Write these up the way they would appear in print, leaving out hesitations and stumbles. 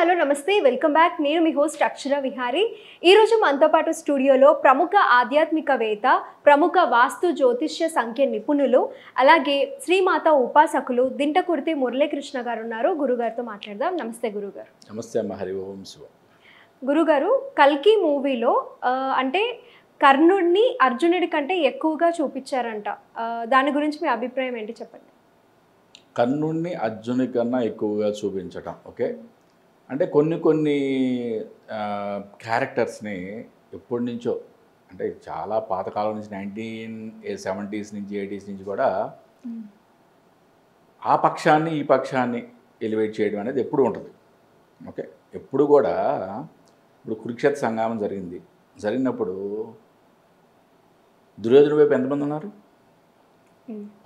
Hello నమస్తే welcome back. నేను మీ host అక్షర విహారీ. ఈరోజు మనతో పాటు స్టూడియోలో ప్రముఖ ఆధ్యాత్మికవేత్త, ప్రముఖ వాస్తు జ్యోతిష్య సంఖ్య నిపుణులు, అలాగే శ్రీమాత ఉపాసకులు దింటకుర్తి మురళీకృష్ణ గారు ఉన్నారు. గురుగారితో మాట్లాడదాం. నమస్తే గురుగారు. నమస్తే అమ్మ. హరి ఓం శివ. గురుగారు, కల్కి మూవీలో అంటే కర్ణుడిని అర్జునుడి కంటే ఎక్కువగా చూపించారంట. దాని గురించి మీ అభిప్రాయం ఏంటి చెప్పండి. కర్ణుడిని అర్జునుడి కన్నా ఎక్కువగా చూపించటం ఓకే. అంటే కొన్ని క్యారెక్టర్స్ని ఎప్పటి నుంచో, అంటే చాలా పాతకాలం నుంచి 1970s నుంచి 80s నుంచి కూడా ఆ పక్షాన్ని ఈ పక్షాన్ని ఎలివేట్ చేయడం అనేది ఎప్పుడు ఉంటుంది ఓకే. ఎప్పుడు కూడా ఇప్పుడు కురుక్షేత్ర సంగ్రామం జరిగినప్పుడు దుర్యోధన వైపు ఎంతమంది ఉన్నారు,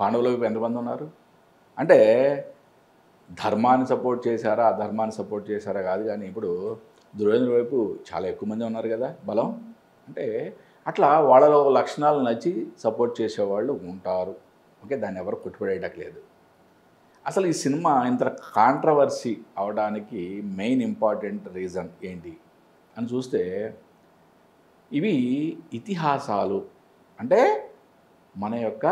పాండవుల వైపు ఎంతమంది ఉన్నారు? అంటే ధర్మాన్ని సపోర్ట్ చేశారా అధర్మాన్ని సపోర్ట్ చేశారా కాదు, కానీ ఇప్పుడు దుర్యోధన వైపు చాలా ఎక్కువ మంది ఉన్నారు కదా బలం. అంటే అట్లా వాళ్ళలో లక్షణాలు నచ్చి సపోర్ట్ చేసేవాళ్ళు ఉంటారు ఓకే. దాన్ని ఎవరు కొట్టుపడేయట్లేదు. అసలు ఈ సినిమా ఇంత కాంట్రవర్సీ అవడానికి మెయిన్ ఇంపార్టెంట్ రీజన్ ఏంటి అని చూస్తే, ఇవి ఇతిహాసాలు, అంటే మన యొక్క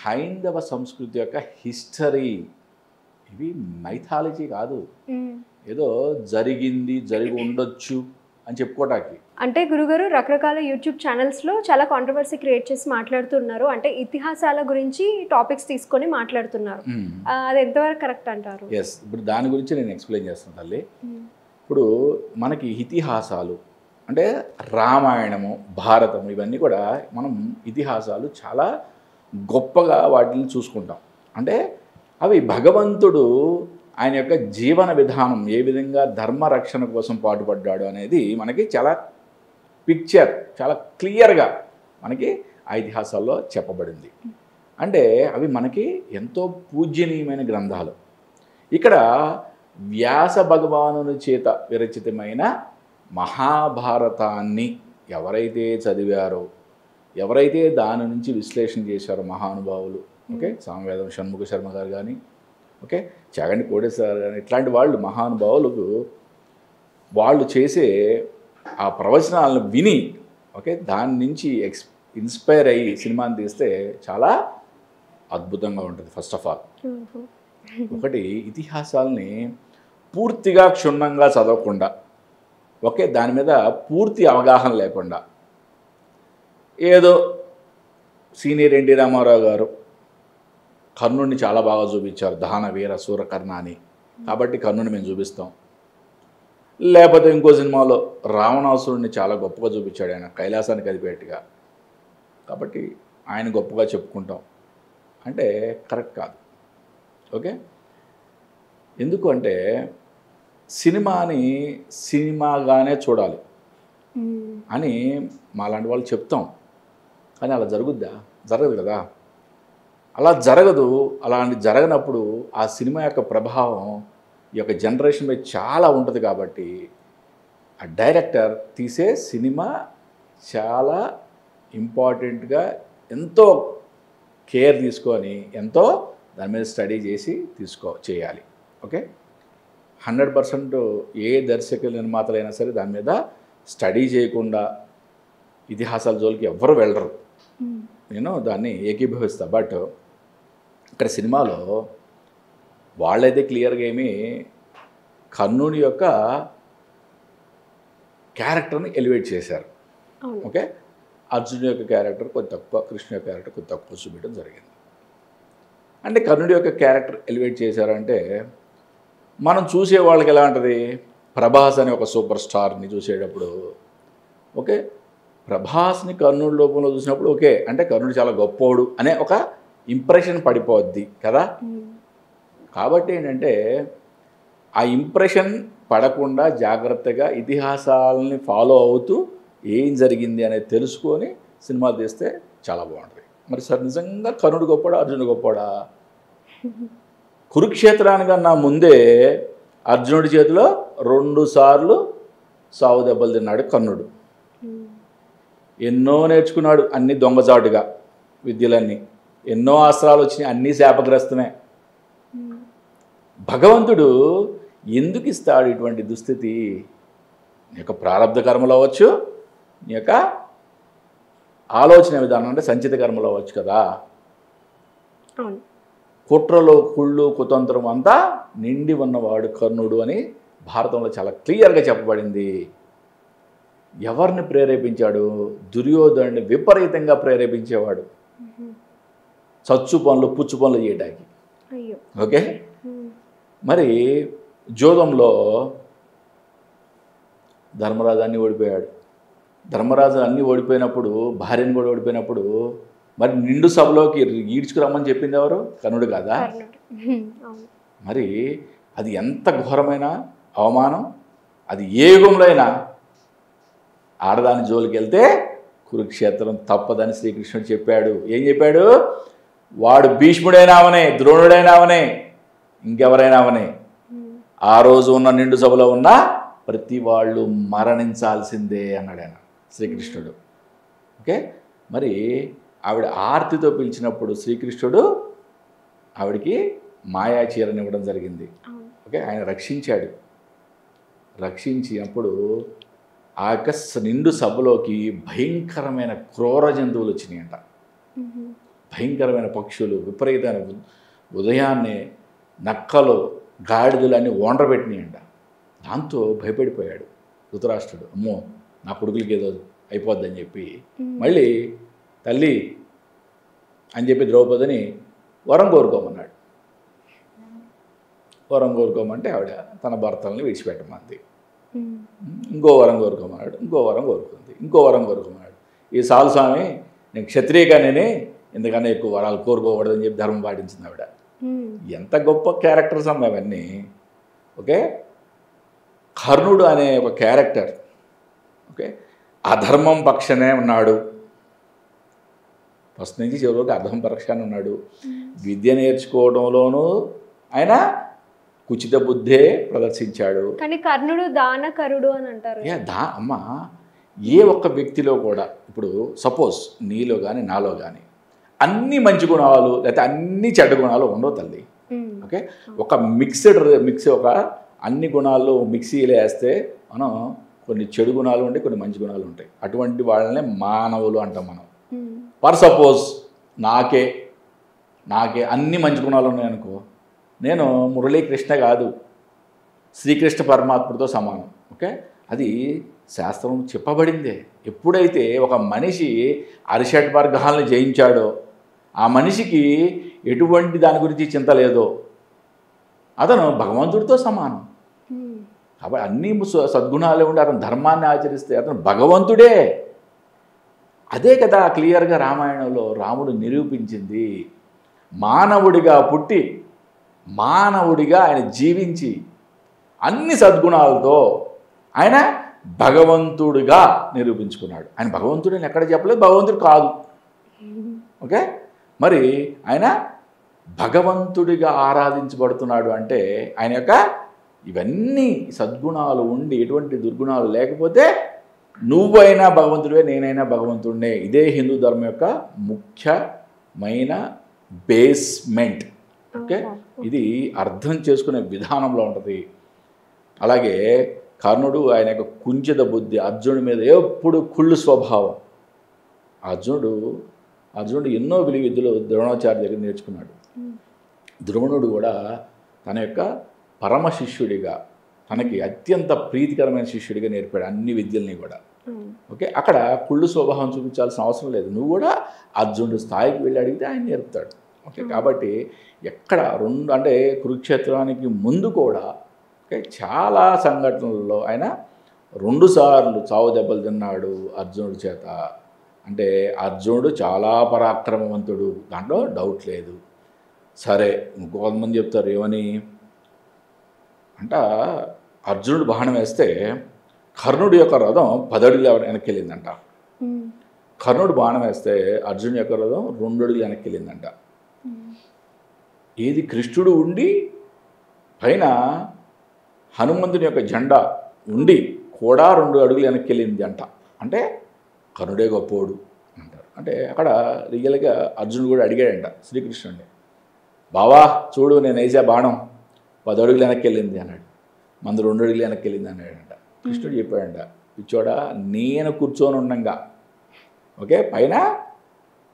హైందవ సంస్కృతి యొక్క హిస్టరీ. ఇవి మైథాలజీ కాదు, ఏదో జరిగి ఉండొచ్చు అని చెప్పుకోవటానికి. అంటే గురుగారు రకరకాల యూట్యూబ్ ఛానల్స్లో చాలా కాంట్రవర్సీ క్రియేట్ చేసి మాట్లాడుతున్నారు. అంటే ఇతిహాసాల గురించి టాపిక్స్ తీసుకొని మాట్లాడుతున్నారు. అది ఎంతవరకు కరెక్ట్ అంటారు? ఎస్, ఇప్పుడు దాని గురించి నేను ఎక్స్ప్లెయిన్ చేస్తాను తల్లి. ఇప్పుడు మనకి ఇతిహాసాలు అంటే రామాయణము, భారతము, ఇవన్నీ కూడా మనం ఇతిహాసాలు చాలా గొప్పగా వాటిని చూసుకుంటాం. అంటే అవి భగవంతుడు ఆయన యొక్క జీవన విధానం ఏ విధంగా ధర్మ రక్షణ కోసం పాటుపడ్డాడు అనేది మనకి చాలా పిక్చర్, చాలా క్లియర్గా మనకి ఆ ఇతిహాసాల్లో చెప్పబడింది. అంటే అవి మనకి ఎంతో పూజ్యనీయమైన గ్రంథాలు. ఇక్కడ వ్యాస భగవానుని చేత విరచితమైన మహాభారతాన్ని ఎవరైతే చదివారో, ఎవరైతే దాని నుంచి విశ్లేషణ చేశారో మహానుభావులు ఓకే, సామవేదం షణ్ముఖ శర్మ గారు కానీ ఓకే, చాగంటి కోటేశ్వర కానీ, ఇట్లాంటి వాళ్ళు మహానుభావులకు వాళ్ళు చేసే ఆ ప్రవచనాలను విని ఓకే, దాని నుంచి ఇన్స్పైర్ అయ్యి సినిమాని తీస్తే చాలా అద్భుతంగా ఉంటుంది. ఫస్ట్ ఆఫ్ ఆల్ ఒకటి, ఇతిహాసాలని పూర్తిగా క్షుణ్ణంగా చదవకుండా ఓకే, దాని మీద పూర్తి అవగాహన లేకుండా ఏదో సీనియర్ ఎన్టీ రామారావు గారు కర్ణుడిని చాలా బాగా చూపించారు, దహన వీర సూరకర్ణ అని, కాబట్టి కర్ణుడిని మేము చూపిస్తాం. లేకపోతే ఇంకో సినిమాలో రావణాసురుడిని చాలా గొప్పగా చూపించాడు ఆయన, కైలాసానికి అదిపేట్టుగా, కాబట్టి ఆయన గొప్పగా చెప్పుకుంటాం అంటే కరెక్ట్ కాదు ఓకే. ఎందుకు అంటే సినిమాని సినిమాగానే చూడాలి అని మాలాంటి వాళ్ళు చెప్తాం, కానీ అలా జరగదు కదా. అలా జరగదు. అలాంటి జరగనప్పుడు ఆ సినిమా యొక్క ప్రభావం ఈ యొక్క జనరేషన్ మీద చాలా ఉంటుంది. కాబట్టి ఆ డైరెక్టర్ తీసే సినిమా చాలా ఇంపార్టెంట్గా ఎంతో కేర్ తీసుకొని ఎంతో దాని మీద స్టడీ చేసి చేయాలి ఓకే. 100% ఏ దర్శక నిర్మాతలైనా సరే దాని మీద స్టడీ చేయకుండా ఇతిహాసాల జోలికి ఎవ్వరు వెళ్ళరు, నేను దాన్ని ఏకీభవిస్తా. బట్ ఇక్కడ సినిమాలో వాళ్ళైతే క్లియర్గా ఏమి కర్ణుడి యొక్క క్యారెక్టర్ని ఎలివేట్ చేశారు ఓకే. అర్జునుడి యొక్క క్యారెక్టర్ కొంచెం తక్కువ, కృష్ణ యొక్క క్యారెక్టర్ కొంచెం తక్కువ చూపించడం జరిగింది. అంటే కర్ణుడి యొక్క క్యారెక్టర్ ఎలివేట్ చేశారంటే మనం చూసే వాళ్ళకి ఎలా ఉంటుంది, ప్రభాస్ అనే ఒక సూపర్ స్టార్ని చూసేటప్పుడు ఓకే, ప్రభాస్ని కర్ణుడి రూపంలో చూసినప్పుడు ఓకే, అంటే కర్ణుడు చాలా గొప్పోడు అనే ఒక ఇంప్రెషన్ పడిపోద్ది కదా. కాబట్టి ఏంటంటే ఆ ఇంప్రెషన్ పడకుండా జాగ్రత్తగా ఇతిహాసాలని ఫాలో అవుతూ ఏం జరిగింది అనేది తెలుసుకొని సినిమాలు తీస్తే చాలా బాగుంటుంది. మరి సార్ నిజంగా కర్ణుడు గొప్పడా అర్జునుడు గొప్పడా? కురుక్షేత్రానికన్నా ముందే అర్జునుడి చేతిలో 2 సార్లు సావు దెబ్బలు తిన్నాడు కర్ణుడు. ఎన్నో నేర్చుకున్నాడు, అన్ని దొంగజాటుగా విద్యలన్నీ, ఎన్నో అస్త్రాలు వచ్చినాయి, అన్నీ శాపగ్రస్తమే. భగవంతుడు ఎందుకు ఇస్తాడు ఇటువంటి దుస్థితి? నీ యొక్క ప్రారంధ కర్మలు అవ్వచ్చు, నీ యొక్క ఆలోచన విధానం అంటే సంచిత కర్మలు అవ్వచ్చు కదా. అవును. కుట్రలు కుళ్ళు కుతంత్రం అంతా నిండి ఉన్నవాడు కర్ణుడు అని భారతంలో చాలా క్లియర్గా చెప్పబడింది. ఎవరిని ప్రేరేపించాడు? దుర్యోధనుడిని విపరీతంగా ప్రేరేపించేవాడు చచ్చు పనులు పుచ్చు పనులు చేయడానికి. అయ్యో. ఓకే. మరి జోదంలో ధర్మరాజు అన్నీ ఓడిపోయాడు. ధర్మరాజు అన్నీ ఓడిపోయినప్పుడు, భార్యను కూడా ఓడిపోయినప్పుడు మరి నిండు సభలోకి ఈడ్చుకురమ్మని చెప్పింది ఎవరు? కర్ణుడు కాదా? మరి అది ఎంత ఘోరమైన అవమానం. అది ఏ యుగంలో అయినా ఆడదాని జోలికి వెళ్తే కురుక్షేత్రం తప్పదని శ్రీకృష్ణుడు చెప్పాడు. ఏం చెప్పాడు? వాడు భీష్ముడైనా అవనే, ద్రోణుడైనా అవనే, ఇంకెవరైనా అవనే, ఆ రోజు ఉన్న నిండు సభలో ఉన్న ప్రతి వాళ్ళు మరణించాల్సిందే అన్నాడు ఆయన శ్రీకృష్ణుడు. ఓకే. మరి ఆవిడ ఆర్తితో పిలిచినప్పుడు శ్రీకృష్ణుడు ఆవిడికి మాయా చీరని ఇవ్వడం జరిగింది. ఓకే. ఆయన రక్షించాడు. రక్షించినప్పుడు ఆ యొక్క నిండు సభలోకి భయంకరమైన క్రూర జంతువులు వచ్చినాయంట. భయంకరమైన పక్షులు, విపరీతమైన ఉదయాన్నే నక్కలు, గాడిదలు అన్నీ ఓండ్రబెట్టినాయంట. దాంతో భయపడిపోయాడు ధృతరాష్ట్రుడు. అమ్మో నా కొడుకులకి ఏదో అయిపోద్దని చెప్పి మళ్ళీ తల్లి అని చెప్పి ద్రౌపదిని వరం కోరుకోమన్నాడు. వరం కోరుకోమంటే ఆవిడ తన భర్తల్ని విడిచిపెట్టమంది. ఇంకో వరం కోరుకోమన్నాడు. ఇంకో వరం కోరుకుంది. ఇంకో వరం కోరుకోమన్నాడు. ఈ సాలు స్వామి నేను క్షత్రియగానే ఎందుకన్నా ఎక్కువ వరాలు కోరుకోకూడదని చెప్పి ధర్మం పాటించింది ఆవిడ. ఎంత గొప్ప క్యారెక్టర్స్ అమ్మ అవన్నీ. ఓకే. కర్ణుడు అనే ఒక క్యారెక్టర్ ఓకే అధర్మం పక్షనే ఉన్నాడు. ఫస్ట్ నుంచి చివరికి అధర్మం పక్షాన్ని ఉన్నాడు. విద్య నేర్చుకోవడంలోనూ ఆయన కుచిత బుద్ధే ప్రదర్శించాడు. కానీ కర్ణుడు దానకరుడు అని అంటారు. అమ్మ ఏ ఒక్క వ్యక్తిలో కూడా ఇప్పుడు సపోజ్ నీలో కానీ నాలో కానీ అన్ని మంచి గుణాలు లేకపోతే అన్ని చెడ్డ గుణాలు ఉండవు తల్లి. ఓకే. ఒక మిక్స్ ఒక అన్ని గుణాలు మిక్సీలో వేస్తే మనం కొన్ని చెడు గుణాలు ఉంటాయి, కొన్ని మంచి గుణాలు ఉంటాయి. అటువంటి వాళ్ళనే మానవులు అంటాం మనం. ఫర్ సపోజ్ నాకే అన్ని మంచి గుణాలు ఉన్నాయనుకో, నేను మురళీకృష్ణ కాదు, శ్రీకృష్ణ పరమాత్ముడితో సమానం. ఓకే. అది శాస్త్రం చెప్పబడిందే. ఎప్పుడైతే ఒక మనిషి అరిషడ్ వర్గాలను జయించాడో ఆ మనిషికి ఎటువంటి దాని గురించి చింత లేదో అతను భగవంతుడితో సమానం. కాబట్టి అన్ని సద్గుణాలే ఉండి అతను ధర్మాన్ని ఆచరిస్తే అతను భగవంతుడే. అదే కదా క్లియర్గా రామాయణంలో రాముడు నిరూపించింది. మానవుడిగా పుట్టి మానవుడిగా ఆయన జీవించి అన్ని సద్గుణాలతో ఆయన భగవంతుడిగా నిరూపించుకున్నాడు. ఆయన భగవంతుడిని ఎక్కడ చెప్పలేదు, భగవంతుడు కాదు. ఓకే. మరి ఆయన భగవంతుడిగా ఆరాధించబడుతున్నాడు అంటే ఆయన యొక్క ఇవన్నీ సద్గుణాలు ఉండి ఎటువంటి దుర్గుణాలు లేకపోతే నువ్వైనా భగవంతుడివే, నేనైనా భగవంతుడినే. ఇదే హిందూ ధర్మం యొక్క ముఖ్యమైన బేస్మెంట్. ఓకే. ఇది అర్థం చేసుకునే విధానంలో ఉంటుంది. అలాగే కర్ణుడు ఆయన యొక్క కుంచిత బుద్ధి, అర్జునుడి మీద ఎప్పుడు కుళ్ళు స్వభావం. అర్జునుడు ఎన్నో విలువిద్యలు ద్రోణాచార్య దగ్గర నేర్చుకున్నాడు. ద్రోణుడు కూడా తన యొక్క పరమ శిష్యుడిగా, తనకి అత్యంత ప్రీతికరమైన శిష్యుడిగా నేర్పాడు అన్ని విద్యల్ని కూడా. ఓకే. అక్కడ కుళ్ళు స్వభావం చూపించాల్సిన అవసరం లేదు. నువ్వు కూడా అర్జునుడు స్థాయికి వెళ్ళి అడిగితే ఆయన నేర్పుతాడు. ఓకే. కాబట్టి ఎక్కడ అంటే కురుక్షేత్రానికి ముందు కూడా ఓకే చాలా సంఘటనల్లో ఆయన 2 సార్లు చావు దెబ్బలు తిన్నాడు అర్జునుడి చేత. అంటే అర్జునుడు చాలా పరాక్రమవంతుడు, దాంట్లో డౌట్ లేదు. సరే, ఇంకొంతమంది చెప్తారు ఏమని అంట, అర్జునుడు బాణం వేస్తే కర్ణుడి యొక్క రథం 10 అడుగులు వెనక్కి వెళ్ళిందంట. కర్ణుడు బాణం వేస్తే అర్జునుడి యొక్క రథం 2 అడుగులు వెనక్కి వెళ్ళిందంట. ఏది కృష్ణుడు ఉండి పైన హనుమంతుని యొక్క జెండా ఉండి కూడా 2 అడుగులు వెనక్కి వెళ్ళింది అంట. అంటే కర్ణుడే గొప్పోడు అంటారు. అంటే అక్కడ రియల్గా అర్జునుడు కూడా అడిగాడంట శ్రీకృష్ణుడిని, బావా చూడు నేను వేసే బాణం 10 అడుగులు వెనక్కి వెళ్ళింది అన్నాడు. మంది 2 అడుగులు వెనక్కి వెళ్ళింది అన్నాడంట. కృష్ణుడు చెప్పాడంట, పిచ్చోడా నేను కూర్చొని ఉండంగా, ఓకే, పైన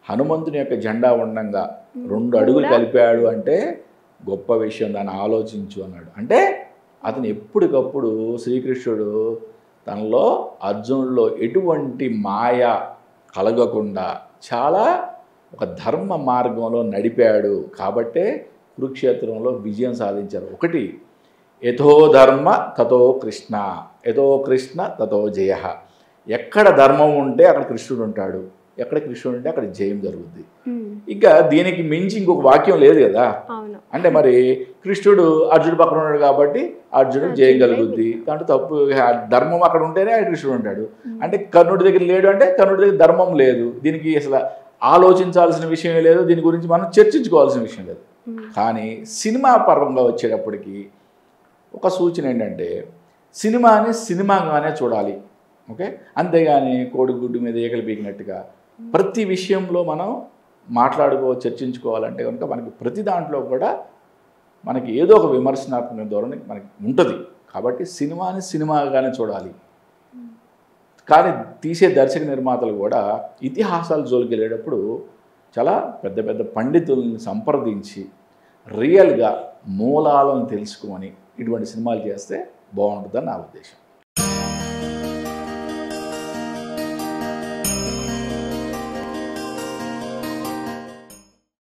హనుమంతుని యొక్క జెండా ఉండంగా 2 అడుగులు కలిపాడు అంటే గొప్ప విషయం, దాన్ని ఆలోచించు అన్నాడు. అంటే అతను ఎప్పటికప్పుడు శ్రీకృష్ణుడు తనలో అర్జునుడిలో ఎటువంటి మాయ కలగకుండా చాలా ఒక ధర్మ మార్గంలో నడిపాడు. కాబట్టే కురుక్షేత్రంలో విజయం సాధించారు. ఒకటి, యథో ధర్మ తతో కృష్ణ, యథో కృష్ణ తతో జయ. ఎక్కడ ధర్మం ఉంటే అక్కడ కృష్ణుడు ఉంటాడు, ఎక్కడ కృష్ణుడు ఉంటే అక్కడ జయం జరుగుద్ది. ఇంకా దీనికి మించి ఇంకొక వాక్యం లేదు కదా. అంటే మరి కృష్ణుడు అర్జునుడు పక్కన ఉన్నాడు కాబట్టి అర్జునుడు జయం కలుగుద్ది, దాంట్లో తప్పు. ధర్మం అక్కడ ఉంటేనే కృష్ణుడు ఉంటాడు. అంటే కర్ణుడి దగ్గర లేడు అంటే కర్ణుడి దగ్గర ధర్మం లేదు. దీనికి అసలు ఆలోచించాల్సిన విషయం లేదు, దీని గురించి మనం చర్చించుకోవాల్సిన విషయం లేదు. కానీ సినిమా పరంగా వచ్చేటప్పటికి ఒక సూచన ఏంటంటే సినిమాని సినిమాగానే చూడాలి, ఓకే. అంతేగాని కోడిగుడ్డు మీద ఏకలు పీకినట్టుగా ప్రతి విషయంలో మనం చర్చించుకోవాలంటే కనుక మనకి ప్రతి దాంట్లో కూడా మనకి ఏదో ఒక విమర్శనాత్మక ధోరణి మనకి ఉంటుంది. కాబట్టి సినిమాని సినిమాగానే చూడాలి. కానీ తీసే దర్శక నిర్మాతలు కూడా ఇతిహాసాలు జోలికి వెళ్ళేటప్పుడు చాలా పెద్ద పెద్ద పండితుల్ని సంప్రదించి రియల్గా మూలాలను తెలుసుకొని ఇటువంటి సినిమాలు చేస్తే బాగుంటుందని నా ఉద్దేశం.